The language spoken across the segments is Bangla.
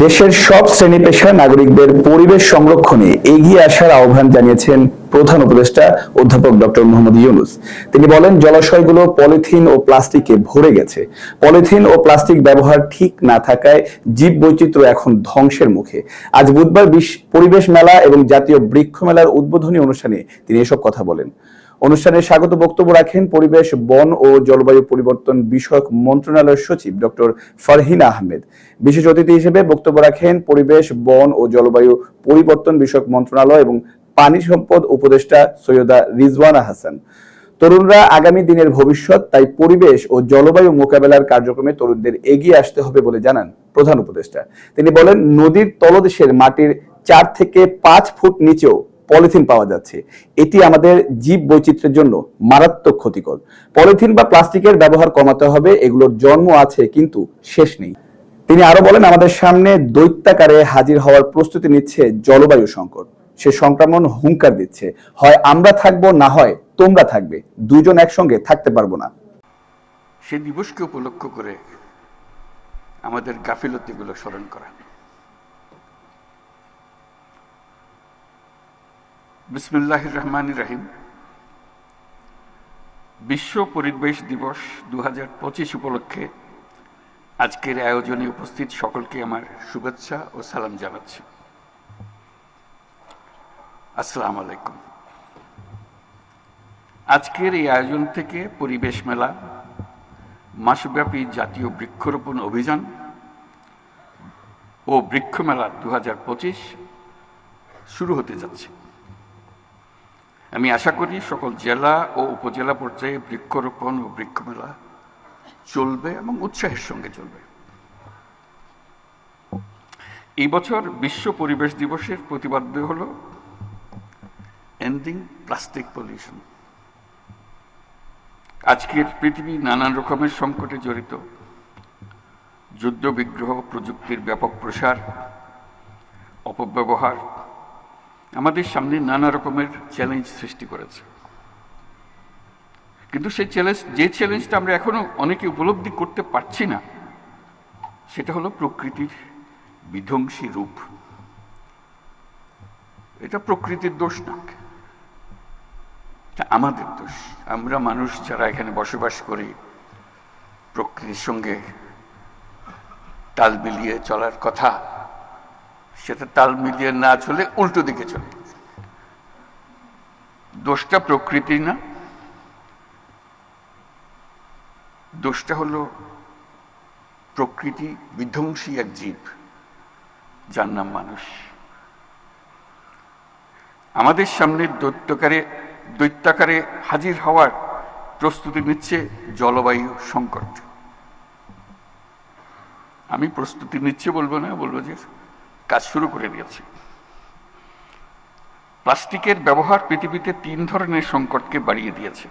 দেশের সব শ্রেণী পেশার নাগরিকদের পরিবেশ সংরক্ষণে এগিয়ে আসার আহ্বান জানিয়েছেন প্রধান উপদেষ্টা অধ্যাপক ডক্টর মোহাম্মদ ইউনূস। তিনি বলেন, জলাশয়গুলো পলিথিন ও প্লাস্টিকে ভরে গেছে। পলিথিন ও প্লাস্টিক ব্যবহার ঠিক না থাকায় জীববৈচিত্র্য এখন ধ্বংসের মুখে। আজ বুধবার পরিবেশ মেলা এবং জাতীয় বৃক্ষ মেলার উদ্বোধনী অনুষ্ঠানে তিনি এসব কথা বলেন। অনুষ্ঠানে স্বাগত বক্তব্য রাখেন পরিবেশ, বন ও জলবায়ু পরিবর্তন বিষয়ক মন্ত্রণালয়ের সচিব ডক্টর ফারহিনা আহমেদ। বিশেষ অতিথি হিসেবে বক্তব্য রাখেন পরিবেশ, বন ও জলবায়ু পরিবর্তন বিষয়ক মন্ত্রণালয় এবং পানি সম্পদ উপদেষ্টা সৈয়দা রিজওয়ানা হাসান। তরুণরা আগামী দিনের ভবিষ্যৎ, তাই পরিবেশ ও জলবায়ু মোকাবেলার কার্যক্রমে তরুণদের এগিয়ে আসতে হবে বলে জানান প্রধান উপদেষ্টা। তিনি বলেন, নদীর তলদেশের মাটির 4 থেকে 5 ফুট নিচেও পলিথিন পাওয়া যাচ্ছে। এটি আমাদের জীব বৈচিত্র্যের জন্য মারাত্মক ক্ষতিকর। পলিথিন বা প্লাস্টিকের ব্যবহার কমাতে হবে। এগুলোর জন্ম আছে কিন্তু শেষ নেই। তিনি আরো বলেন, আমাদের সামনে দৈত্যাকারে হাজির হওয়ার প্রস্তুতি নিচ্ছে জলবায়ু সংকট। সে সংক্রমণ হুঙ্কার দিচ্ছে, হয় আমরা থাকবো, না হয় তোমরা থাকবে। দুজন একসঙ্গে থাকতে পারবো না। সে দিবসকে উপলক্ষ করে আমাদের গাফিলতিগুলো স্মরণ করা। বিসমিল্লাহির রহমানির রহিম। বিশ্ব পরিবেশ দিবস 2025 উপলক্ষে আজকের আয়োজনে উপস্থিত সকলকে আমার শুভেচ্ছা ও সালাম জানাচ্ছি। আসসালামু আলাইকুম। আজকের এই আয়োজন থেকে পরিবেশ মেলা, মাসব্যাপী জাতীয় বৃক্ষরোপণ অভিযান ও বৃক্ষ মেলা 2025 শুরু হতে যাচ্ছে। আমি আশা করি সকল জেলা ও উপজেলা পর্যায়ে বৃক্ষরোপণ ও বৃক্ষ মেলা চলবে এবং উৎসাহের সঙ্গে চলবে। এই বছর বিশ্ব পরিবেশ দিবসের প্রতিপাদ্য হল এন্ডিং প্লাস্টিক পলিউশন। আজকের পৃথিবী নানান রকমের সংকটে জড়িত। যুদ্ধ বিগ্রহ, প্রযুক্তির ব্যাপক প্রসার, অপব্যবহার আমাদের সামনে নানা রকমের চ্যালেঞ্জ সৃষ্টি করেছে। কিন্তু সেই চ্যালেঞ্জটা আমরা এখনো অনেকে উপলব্ধি করতে পারছি না, সেটা হলো প্রকৃতির বিধ্বংসী রূপ। এটা প্রকৃতির দোষ না, এটা আমাদের দোষ। আমরা মানুষ যারা এখানে বসবাস করি, প্রকৃতির সঙ্গে তাল মিলিয়ে চলার কথা, সেটা তাল মিলিয়ে না চলে উল্টো দিকে চলে। দোষটা প্রকৃতি না, দোষটা হলো প্রকৃতি বিধ্বংসী এক জীব যার নাম মানুষ। আমাদের সামনে দৈত্যাকারে হাজির হওয়ার প্রস্তুতি নিচ্ছে জলবায়ু সংকট। আমি প্রস্তুতি নিচ্ছে বলবো না, বলবো যে কাজ শুরু করে দিয়েছে। প্লাস্টিকের ব্যবহার পৃথিবীতে 3 ধরনের সংকটকে বাড়িয়ে দিয়েছে: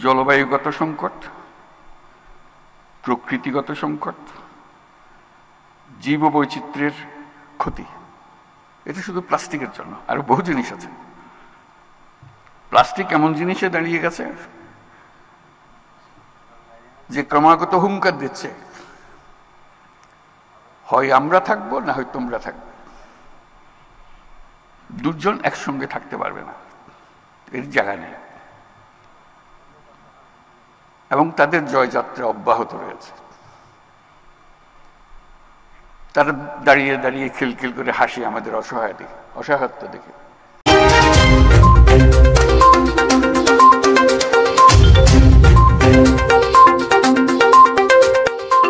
জলবায়ুগত সংকট, প্রকৃতিগত সংকট, জীববৈচিত্র্যের ক্ষতি। এটা শুধু প্লাস্টিকের জন্য, আরো বহু জিনিস আছে। প্লাস্টিক এমন জিনিসে দাঁড়িয়ে গেছে যে ক্রমাগত হুঙ্কার দিচ্ছে, হয় আমরা থাকবো, না হয় তোমরা থাকবে। দুজন একসঙ্গে থাকতে পারবে না, এর জায়গা নেই। এবং তাদের জয়যাত্রা অব্যাহত রয়েছে। তারা দাঁড়িয়ে দাঁড়িয়ে খিলখিল করে হাসি আমাদের অসহায়ত্ব দেখে।